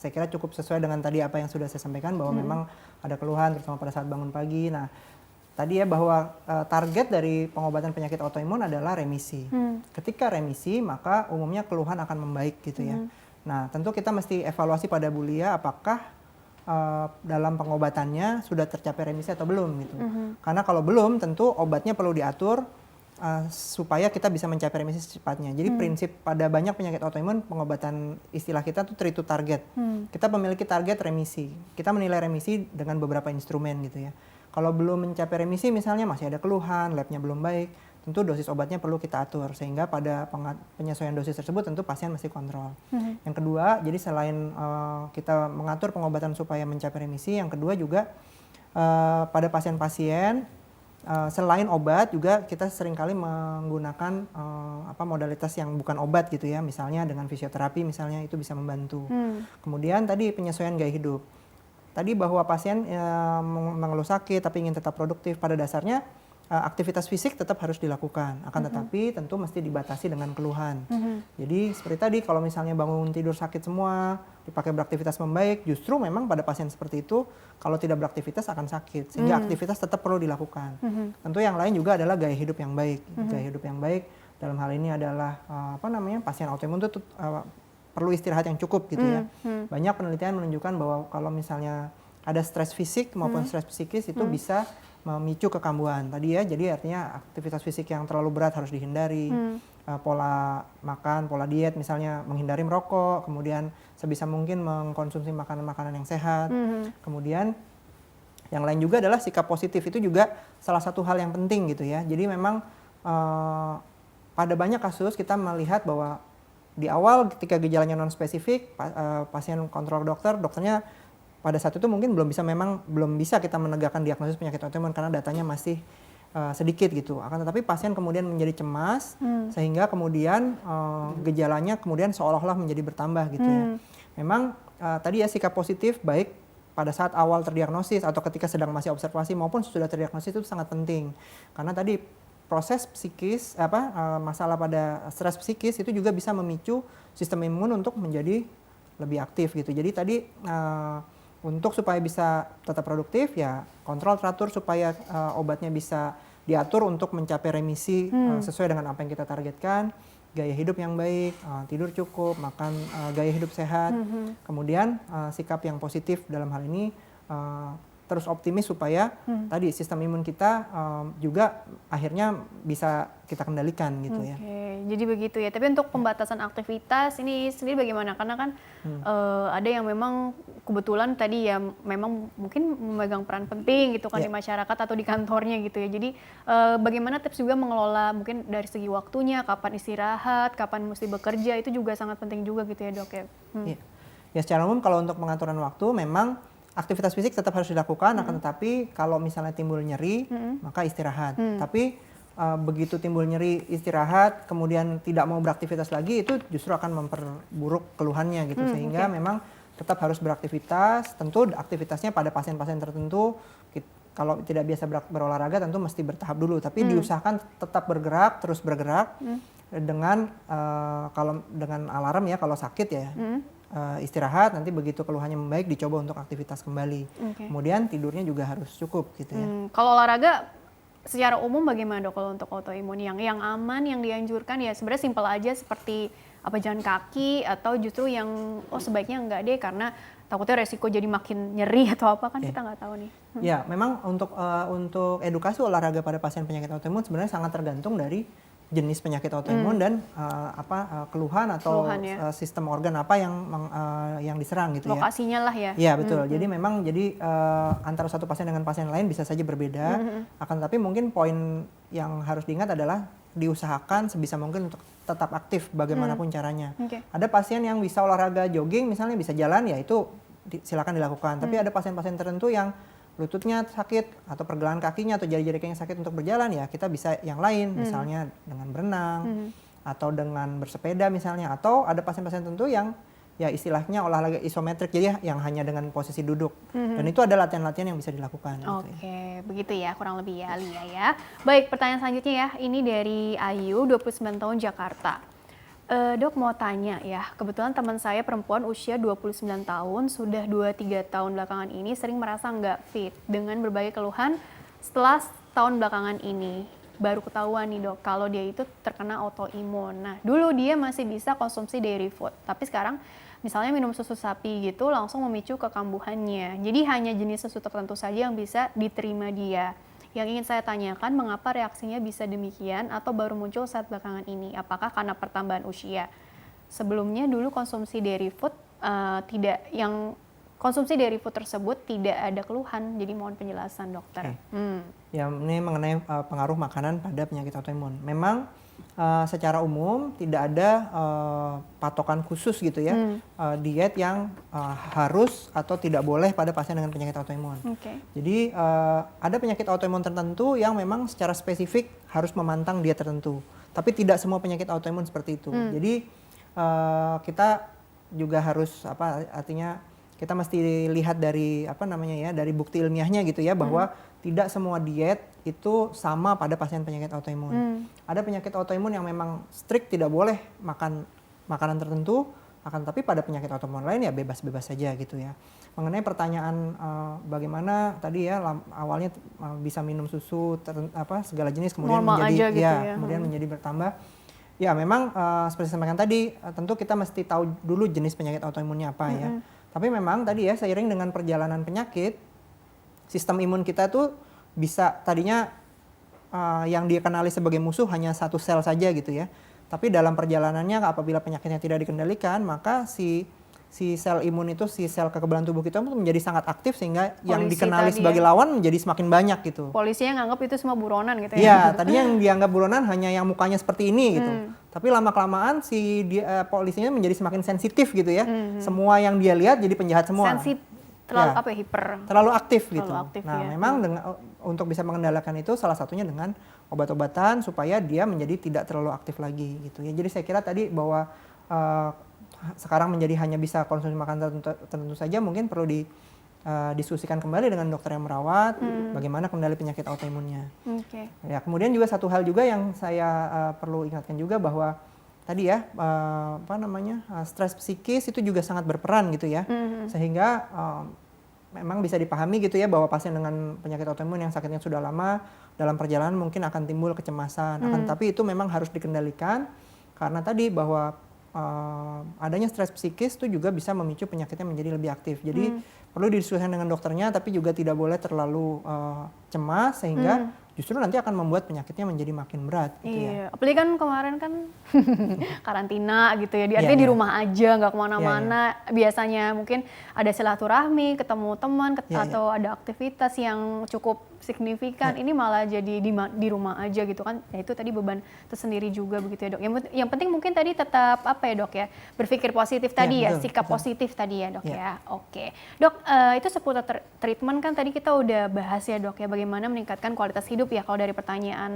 saya kira cukup sesuai dengan tadi apa yang sudah saya sampaikan bahwa memang ada keluhan terutama pada saat bangun pagi. Nah, tadi ya bahwa target dari pengobatan penyakit autoimun adalah remisi. Ketika remisi, maka umumnya keluhan akan membaik gitu ya. Nah, tentu kita mesti evaluasi pada Bu Lia apakah dalam pengobatannya sudah tercapai remisi atau belum gitu. Karena kalau belum, tentu obatnya perlu diatur supaya kita bisa mencapai remisi secepatnya. Jadi prinsip pada banyak penyakit autoimun pengobatan istilah kita tuh treat to target. Kita memiliki target remisi. Kita menilai remisi dengan beberapa instrumen gitu ya. Kalau belum mencapai remisi misalnya masih ada keluhan, labnya belum baik, tentu dosis obatnya perlu kita atur sehingga pada penyesuaian dosis tersebut tentu pasien mesti kontrol. Yang kedua, jadi selain kita mengatur pengobatan supaya mencapai remisi, yang kedua juga pada pasien-pasien selain obat juga kita seringkali menggunakan modalitas yang bukan obat gitu ya, misalnya dengan fisioterapi misalnya itu bisa membantu. Kemudian tadi penyesuaian gaya hidup. Tadi bahwa pasien mengeluh sakit tapi ingin tetap produktif, pada dasarnya aktivitas fisik tetap harus dilakukan, akan tetapi tentu mesti dibatasi dengan keluhan. Jadi seperti tadi kalau misalnya bangun tidur sakit semua, dipakai beraktivitas membaik, justru memang pada pasien seperti itu kalau tidak beraktivitas akan sakit, sehingga aktivitas tetap perlu dilakukan. Tentu yang lain juga adalah gaya hidup yang baik. Gaya hidup yang baik dalam hal ini adalah pasien autoimun itu perlu istirahat yang cukup gitu ya. Banyak penelitian menunjukkan bahwa kalau misalnya ada stres fisik maupun stres psikis itu bisa memicu kekambuhan tadi ya. Jadi artinya aktivitas fisik yang terlalu berat harus dihindari. Pola makan, pola diet misalnya menghindari merokok, kemudian sebisa mungkin mengkonsumsi makanan-makanan yang sehat. Kemudian yang lain juga adalah sikap positif, itu juga salah satu hal yang penting gitu ya. Jadi memang pada banyak kasus kita melihat bahwa di awal ketika gejalanya non spesifik, pasien kontrol dokternya pada saat itu mungkin belum bisa kita menegakkan diagnosis penyakit autoimun karena datanya masih sedikit gitu. Akan tetapi pasien kemudian menjadi cemas sehingga kemudian gejalanya kemudian seolah-olah menjadi bertambah gitu ya. Memang tadi ya sikap positif baik pada saat awal terdiagnosis atau ketika sedang masih observasi maupun sudah terdiagnosis itu sangat penting. Karena tadi proses psikis masalah pada stres psikis itu juga bisa memicu sistem imun untuk menjadi lebih aktif gitu. Jadi tadi untuk supaya bisa tetap produktif ya kontrol teratur supaya obatnya bisa diatur untuk mencapai remisi sesuai dengan apa yang kita targetkan, gaya hidup yang baik, tidur cukup, makan gaya hidup sehat, kemudian sikap yang positif dalam hal ini terus optimis supaya tadi sistem imun kita juga akhirnya bisa kita kendalikan gitu ya. Oke, jadi begitu ya. Tapi untuk pembatasan aktivitas ini sendiri bagaimana? Karena kan ada yang memang kebetulan tadi ya memang mungkin memegang peran penting gitu kan di masyarakat atau di kantornya gitu ya. Jadi bagaimana tips juga mengelola mungkin dari segi waktunya, kapan istirahat, kapan mesti bekerja, itu juga sangat penting juga gitu ya dok ya. Ya secara umum kalau untuk pengaturan waktu memang aktivitas fisik tetap harus dilakukan, akan tetapi kalau misalnya timbul nyeri, maka istirahat. Tapi begitu timbul nyeri, istirahat, kemudian tidak mau beraktivitas lagi, itu justru akan memperburuk keluhannya gitu. Sehingga memang tetap harus beraktivitas, tentu aktivitasnya pada pasien-pasien tertentu, kalau tidak biasa berolahraga tentu mesti bertahap dulu. Tapi diusahakan tetap bergerak, terus bergerak, dengan kalau dengan alarm ya kalau sakit ya. Istirahat, nanti begitu keluhannya membaik dicoba untuk aktivitas kembali. Kemudian tidurnya juga harus cukup gitu ya. Kalau olahraga secara umum bagaimana dok kalau untuk autoimun yang aman, yang dianjurkan ya sebenarnya simpel aja seperti apa jalan kaki atau justru yang sebaiknya enggak deh karena takutnya resiko jadi makin nyeri atau apa kan kita nggak tahu nih. Ya memang untuk edukasi olahraga pada pasien penyakit autoimun sebenarnya sangat tergantung dari jenis penyakit autoimun dan keluhan atau sistem organ apa yang diserang gitu ya. Lokasinya lah ya. Iya betul. Jadi memang antara satu pasien dengan pasien lain bisa saja berbeda. Akan tapi mungkin poin yang harus diingat adalah diusahakan sebisa mungkin untuk tetap aktif bagaimanapun caranya. Ada pasien yang bisa olahraga jogging misalnya bisa jalan ya itu silakan dilakukan. Tapi ada pasien-pasien tertentu yang lututnya sakit atau pergelangan kakinya atau jari-jari kakinya sakit untuk berjalan ya kita bisa yang lain misalnya dengan berenang atau dengan bersepeda misalnya atau ada pasien-pasien tertentu yang ya istilahnya olahraga isometrik jadi yang hanya dengan posisi duduk dan itu ada latihan-latihan yang bisa dilakukan. Oke, begitu ya kurang lebih ya Lia ya. Baik, pertanyaan selanjutnya ya ini dari Ayu 29 tahun Jakarta. Dok mau tanya ya, kebetulan teman saya perempuan usia 29 tahun, sudah 2-3 tahun belakangan ini sering merasa nggak fit dengan berbagai keluhan setelah tahun belakangan ini. Baru ketahuan nih dok, kalau dia itu terkena autoimun. Nah dulu dia masih bisa konsumsi dairy food, tapi sekarang misalnya minum susu sapi gitu langsung memicu kekambuhannya. Jadi hanya jenis susu tertentu saja yang bisa diterima dia. Yang ingin saya tanyakan, mengapa reaksinya bisa demikian atau baru muncul saat belakangan ini? Apakah karena pertambahan usia? Sebelumnya dulu konsumsi dairy food konsumsi dairy food tersebut tidak ada keluhan. Jadi mohon penjelasan dokter. Ya, ini mengenai pengaruh makanan pada penyakit autoimun. Memang secara umum tidak ada patokan khusus gitu ya, diet yang harus atau tidak boleh pada pasien dengan penyakit autoimun. Jadi ada penyakit autoimun tertentu yang memang secara spesifik harus memantang diet tertentu. Tapi tidak semua penyakit autoimun seperti itu. Jadi kita juga harus artinya kita mesti lihat dari dari bukti ilmiahnya gitu ya, bahwa tidak semua diet itu sama pada pasien penyakit autoimun. Ada penyakit autoimun yang memang strict tidak boleh makan makanan tertentu, tapi pada penyakit autoimun lain ya bebas-bebas saja gitu ya. Mengenai pertanyaan bagaimana tadi ya awalnya bisa minum susu segala jenis kemudian normal menjadi aja gitu ya. Kemudian menjadi bertambah. Ya memang seperti saya sampaikan tadi, tentu kita mesti tahu dulu jenis penyakit autoimunnya apa ya. Tapi memang tadi ya seiring dengan perjalanan penyakit, sistem imun kita tuh bisa tadinya yang dia kenali sebagai musuh hanya satu sel saja gitu ya. Tapi dalam perjalanannya apabila penyakitnya tidak dikendalikan, maka si sel imun itu, si sel kekebalan tubuh kita itu menjadi sangat aktif sehingga yang dikenali sebagai lawan menjadi semakin banyak gitu. Polisinya nganggap itu semua buronan gitu ya. Iya, tadinya yang dianggap buronan hanya yang mukanya seperti ini gitu. Tapi lama-kelamaan polisinya menjadi semakin sensitif gitu ya. Semua yang dia lihat jadi penjahat semua. Terlalu aktif gitu. Memang untuk bisa mengendalikan itu salah satunya dengan obat-obatan supaya dia menjadi tidak terlalu aktif lagi gitu ya. Jadi saya kira tadi bahwa sekarang menjadi hanya bisa konsumsi makanan tertentu saja, mungkin perlu diskusikan kembali dengan dokter yang merawat bagaimana kendali penyakit autoimunnya. Ya, kemudian juga satu hal juga yang saya perlu ingatkan juga bahwa tadi ya stres psikis itu juga sangat berperan gitu ya, sehingga memang bisa dipahami gitu ya bahwa pasien dengan penyakit autoimun yang sakitnya sudah lama dalam perjalanan mungkin akan timbul kecemasan, tapi itu memang harus dikendalikan karena tadi bahwa adanya stres psikis itu juga bisa memicu penyakitnya menjadi lebih aktif. Jadi perlu didiskusikan dengan dokternya, tapi juga tidak boleh terlalu cemas sehingga justru nanti akan membuat penyakitnya menjadi makin berat gitu ya. Apalagi kan kemarin kan karantina gitu ya, artinya di rumah aja, nggak kemana-mana. Biasanya mungkin ada silaturahmi, ketemu teman, atau ada aktivitas yang cukup signifikan. Ini malah jadi di rumah aja gitu kan. Ya itu tadi beban tersendiri juga begitu ya dok. Yang penting mungkin tadi tetap dok ya, berpikir positif tadi ya, sikap positif tadi ya dok ya. Oke. Dok, itu seputar treatment kan tadi kita udah bahas ya dok ya, bagaimana meningkatkan kualitas hidup ya kalau dari pertanyaan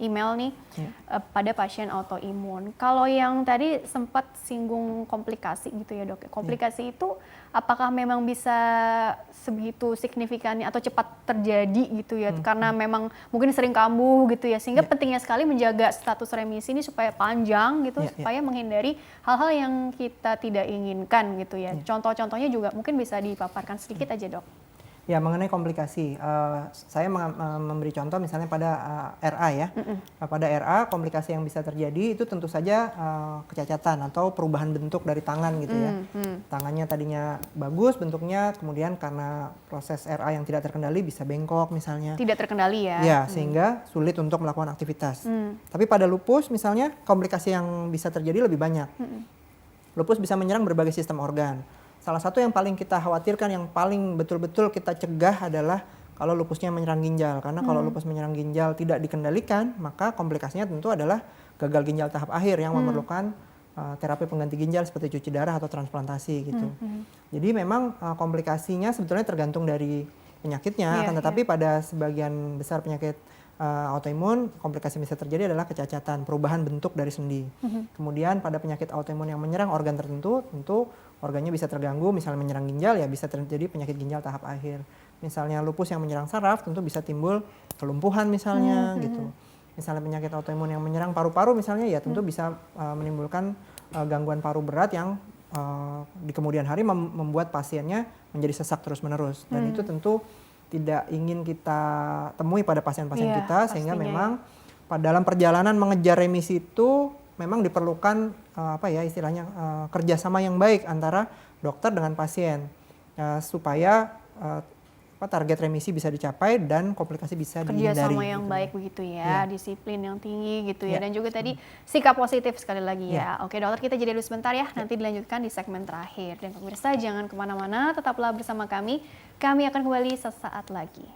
email nih pada pasien autoimun. Kalau yang tadi sempat singgung komplikasi gitu ya dok, komplikasi itu apakah memang bisa sebegitu signifikannya atau cepat terjadi gitu ya, karena memang mungkin sering kambuh gitu ya, sehingga pentingnya sekali menjaga status remisi ini supaya panjang gitu, supaya menghindari hal-hal yang kita tidak inginkan gitu ya. Contoh-contohnya juga mungkin bisa dipaparkan sedikit aja dok. Ya, mengenai komplikasi, saya memberi contoh misalnya pada RA ya. Pada RA, komplikasi yang bisa terjadi itu tentu saja kecacatan atau perubahan bentuk dari tangan gitu ya. Tangannya tadinya bagus bentuknya, kemudian karena proses RA yang tidak terkendali bisa bengkok misalnya. Tidak terkendali ya? Ya, sehingga sulit untuk melakukan aktivitas. Tapi pada lupus misalnya, komplikasi yang bisa terjadi lebih banyak. Lupus bisa menyerang berbagai sistem organ. Salah satu yang paling kita khawatirkan, yang paling betul-betul kita cegah adalah kalau lupusnya menyerang ginjal. Karena kalau lupus menyerang ginjal tidak dikendalikan, maka komplikasinya tentu adalah gagal ginjal tahap akhir yang memerlukan terapi pengganti ginjal seperti cuci darah atau transplantasi gitu. Jadi memang komplikasinya sebetulnya tergantung dari penyakitnya, tetapi pada sebagian besar penyakit autoimun, komplikasi bisa terjadi adalah kecacatan, perubahan bentuk dari sendi. Kemudian pada penyakit autoimun yang menyerang organ tertentu, tentu organnya bisa terganggu, misalnya menyerang ginjal ya bisa terjadi penyakit ginjal tahap akhir. Misalnya lupus yang menyerang saraf tentu bisa timbul kelumpuhan misalnya gitu. misalnya penyakit autoimun yang menyerang paru-paru misalnya, ya tentu bisa menimbulkan gangguan paru berat yang di kemudian hari membuat pasiennya menjadi sesak terus-menerus. Dan itu tentu tidak ingin kita temui pada pasien-pasien kita, sehingga memang dalam perjalanan mengejar remisi itu memang diperlukan istilahnya kerjasama yang baik antara dokter dengan pasien supaya target remisi bisa dicapai dan komplikasi bisa dihindari. Kerjasama yang baik begitu ya, disiplin yang tinggi gitu ya, dan juga tadi sikap positif sekali lagi ya. Oke dokter, kita jeda dulu sebentar ya, nanti dilanjutkan di segmen terakhir. Dan pemirsa jangan kemana-mana, tetaplah bersama kami akan kembali sesaat lagi.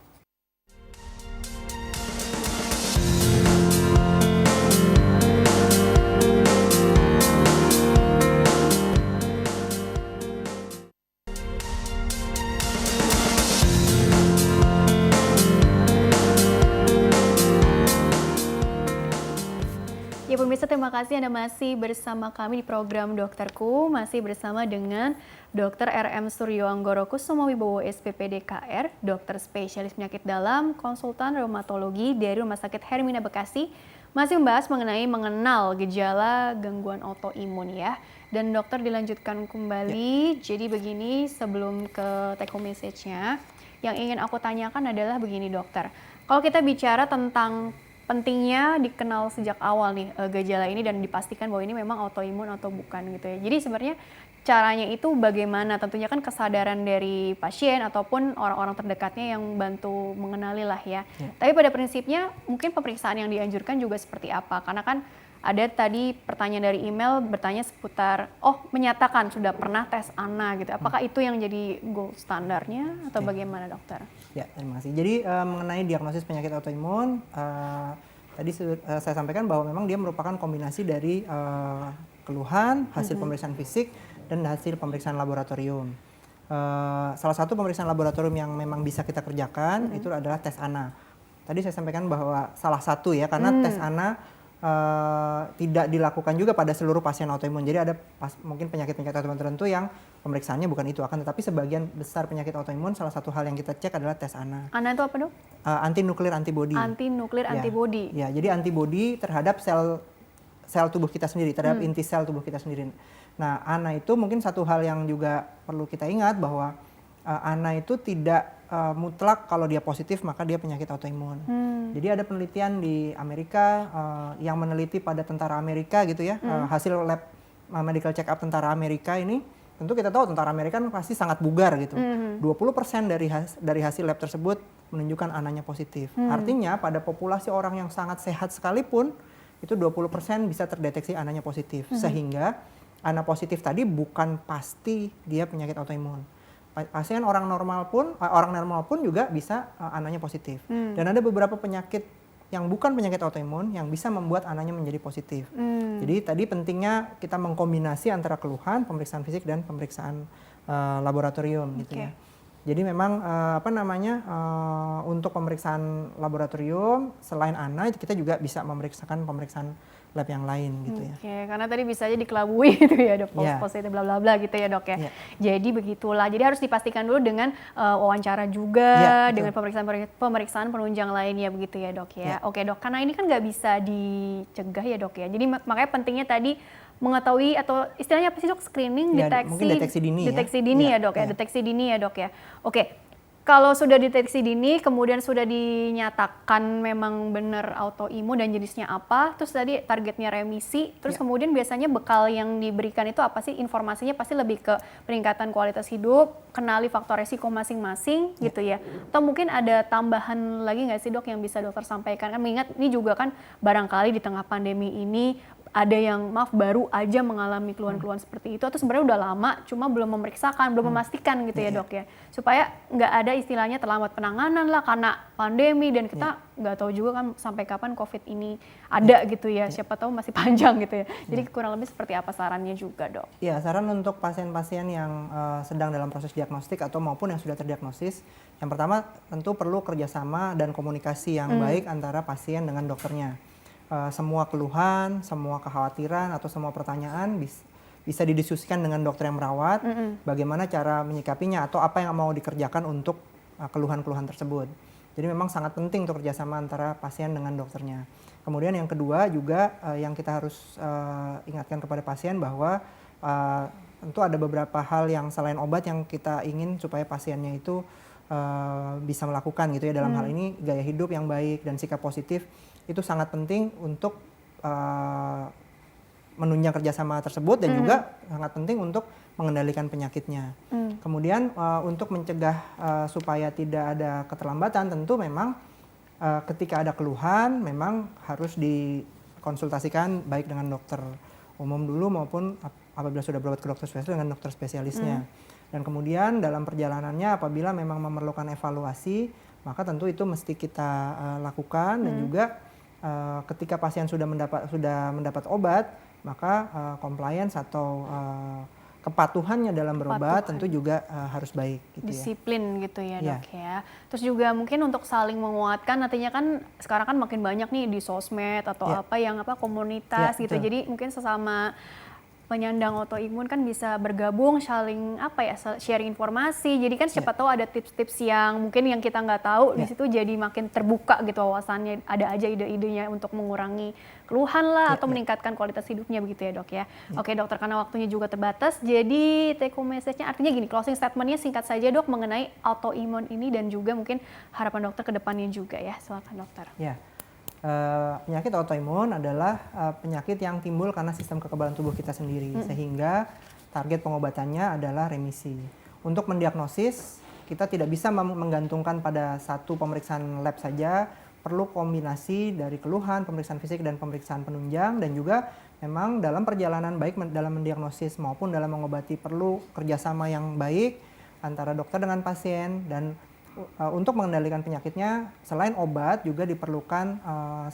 Ya pemirsa, terima kasih Anda masih bersama kami di program Dokterku, masih bersama dengan Dr. RM Suryo Anggoro Kusumo Wibowo SPP DKR, dokter spesialis penyakit dalam, konsultan reumatologi dari Rumah Sakit Hermina Bekasi, masih membahas mengenal gejala gangguan autoimun ya. Dan dokter dilanjutkan kembali, jadi begini sebelum ke take home message-nya, yang ingin aku tanyakan adalah begini dokter, kalau kita bicara tentang pentingnya dikenal sejak awal nih gejala ini dan dipastikan bahwa ini memang autoimun atau bukan gitu ya. Jadi sebenarnya caranya itu bagaimana? Tentunya kan kesadaran dari pasien ataupun orang-orang terdekatnya yang bantu mengenali lah ya. Tapi pada prinsipnya mungkin pemeriksaan yang dianjurkan juga seperti apa? Karena kan ada tadi pertanyaan dari email bertanya seputar, menyatakan sudah pernah tes ANA gitu. Apakah itu yang jadi gold standarnya atau bagaimana dokter? Ya, terima kasih. Jadi mengenai diagnosis penyakit autoimun, tadi saya sampaikan bahwa memang dia merupakan kombinasi dari keluhan, hasil pemeriksaan fisik, dan hasil pemeriksaan laboratorium. Salah satu pemeriksaan laboratorium yang memang bisa kita kerjakan itu adalah tes ANA. Tadi saya sampaikan bahwa salah satu ya, karena tes ANA tidak dilakukan juga pada seluruh pasien autoimun. Jadi ada mungkin penyakit-penyakit autoimun tertentu yang pemeriksaannya bukan itu, akan tetapi sebagian besar penyakit autoimun salah satu hal yang kita cek adalah tes ANA. ANA itu apa dok? Anti-nuklir antibody. Anti-nuklir antibody. Ya, jadi antibody terhadap sel tubuh kita sendiri, terhadap inti sel tubuh kita sendiri. Nah, ANA itu mungkin satu hal yang juga perlu kita ingat bahwa ANA itu tidak mutlak kalau dia positif maka dia penyakit autoimun. Jadi ada penelitian di Amerika yang meneliti pada tentara Amerika gitu ya, hasil lab medical check up tentara Amerika ini, tentu kita tahu tentara Amerika kan pasti sangat bugar gitu. 20% dari hasil lab tersebut menunjukkan ANA-nya positif. Artinya pada populasi orang yang sangat sehat sekalipun itu 20% bisa terdeteksi ANA-nya positif. Sehingga ANA positif tadi bukan pasti dia penyakit autoimun. Pasien orang normal pun juga bisa ANA-nya positif. Dan ada beberapa penyakit yang bukan penyakit autoimun yang bisa membuat ANA-nya menjadi positif. Jadi tadi pentingnya kita mengkombinasi antara keluhan, pemeriksaan fisik dan pemeriksaan laboratorium gitu ya. Jadi memang untuk pemeriksaan laboratorium selain ANA itu kita juga bisa memeriksakan pemeriksaan lab yang lain gitu ya. Oke, karena tadi bisa aja dikelabui gitu ya, ada false positif bla bla bla gitu ya dok ya. Jadi begitulah. Jadi harus dipastikan dulu dengan wawancara juga, dengan pemeriksaan penunjang lainnya begitu ya dok ya. Oke dok, karena ini kan nggak bisa dicegah ya dok ya. Jadi makanya pentingnya tadi mengetahui atau istilahnya apa sih dok, screening, deteksi dini ya dok ya, deteksi dini ya dok ya. Oke. Kalau sudah deteksi dini, kemudian sudah dinyatakan memang benar autoimun dan jenisnya apa, terus tadi targetnya remisi, terus kemudian biasanya bekal yang diberikan itu apa sih? Informasinya pasti lebih ke peningkatan kualitas hidup, kenali faktor resiko masing-masing gitu ya. Atau mungkin ada tambahan lagi nggak sih dok yang bisa dokter sampaikan? Kan mengingat ini juga kan barangkali di tengah pandemi ini ada yang baru aja mengalami keluhan-keluhan seperti itu, atau sebenarnya udah lama cuma belum memeriksakan, belum memastikan gitu ya dok ya, supaya nggak ada istilahnya terlambat penanganan lah karena pandemi, dan kita nggak tahu juga kan sampai kapan COVID ini ada gitu ya, siapa tahu masih panjang gitu ya. Jadi kurang lebih seperti apa sarannya juga dok? Ya, saran untuk pasien-pasien yang sedang dalam proses diagnostik atau maupun yang sudah terdiagnosis, yang pertama tentu perlu kerjasama dan komunikasi yang baik antara pasien dengan dokternya. Semua keluhan, semua kekhawatiran atau semua pertanyaan bisa didiskusikan dengan dokter yang merawat, bagaimana cara menyikapinya atau apa yang mau dikerjakan untuk keluhan-keluhan tersebut. Jadi memang sangat penting untuk kerjasama antara pasien dengan dokternya. Kemudian yang kedua juga yang kita harus ingatkan kepada pasien bahwa tentu ada beberapa hal yang selain obat yang kita ingin supaya pasiennya itu bisa melakukan gitu ya. Dalam hal ini gaya hidup yang baik dan sikap positif itu sangat penting untuk menunjang kerjasama tersebut dan juga sangat penting untuk mengendalikan penyakitnya. Kemudian untuk mencegah supaya tidak ada keterlambatan, tentu memang ketika ada keluhan memang harus dikonsultasikan baik dengan dokter umum dulu maupun apabila sudah berobat ke dokter spesialis dengan dokter spesialisnya. Dan kemudian dalam perjalanannya apabila memang memerlukan evaluasi, maka tentu itu mesti kita lakukan dan juga ketika pasien sudah mendapat obat, maka compliance atau kepatuhannya dalam berobat tentu juga harus baik gitu disiplin gitu ya dok ya. Terus juga mungkin untuk saling menguatkan, artinya kan sekarang kan makin banyak nih di sosmed atau komunitas gitu. Betul. Jadi mungkin sesama penyandang autoimun kan bisa bergabung, saling sharing informasi. Jadi kan siapa tahu ada tips-tips yang mungkin yang kita nggak tahu di situ, jadi makin terbuka gitu wawasannya. Ada aja ide-idenya untuk mengurangi keluhan lah atau meningkatkan kualitas hidupnya begitu ya dok ya. Oke dokter, karena waktunya juga terbatas, jadi take home message-nya artinya gini, closing statement-nya singkat saja dok mengenai autoimun ini dan juga mungkin harapan dokter ke depannya juga ya. Silakan dokter. Penyakit autoimun adalah penyakit yang timbul karena sistem kekebalan tubuh kita sendiri, sehingga target pengobatannya adalah remisi. Untuk mendiagnosis, kita tidak bisa menggantungkan pada satu pemeriksaan lab saja, perlu kombinasi dari keluhan, pemeriksaan fisik dan pemeriksaan penunjang, dan juga memang dalam perjalanan baik dalam mendiagnosis maupun dalam mengobati perlu kerjasama yang baik antara dokter dengan pasien. Dan untuk mengendalikan penyakitnya selain obat juga diperlukan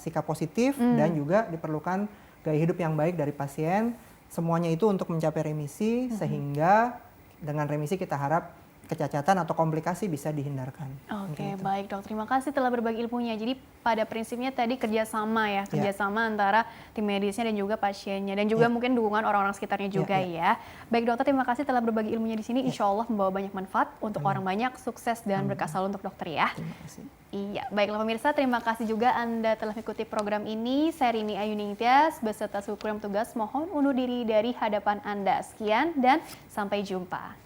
sikap positif dan juga diperlukan gaya hidup yang baik dari pasien. Semuanya itu untuk mencapai remisi, sehingga dengan remisi kita harap kecacatan atau komplikasi bisa dihindarkan. Oke, baik dok. Terima kasih telah berbagi ilmunya. Jadi pada prinsipnya tadi kerjasama ya, kerjasama antara tim medisnya dan juga pasiennya, dan juga mungkin dukungan orang-orang sekitarnya juga ya. Baik dokter, terima kasih telah berbagi ilmunya di sini. Insya Allah membawa banyak manfaat untuk orang banyak, sukses dan berkah selalu untuk dokter ya. Terima kasih. Iya, baiklah pemirsa, terima kasih juga Anda telah mengikuti program ini. Saya Rini Ayuningtyas beserta seluruh tugas mohon undur diri dari hadapan Anda. Sekian dan sampai jumpa.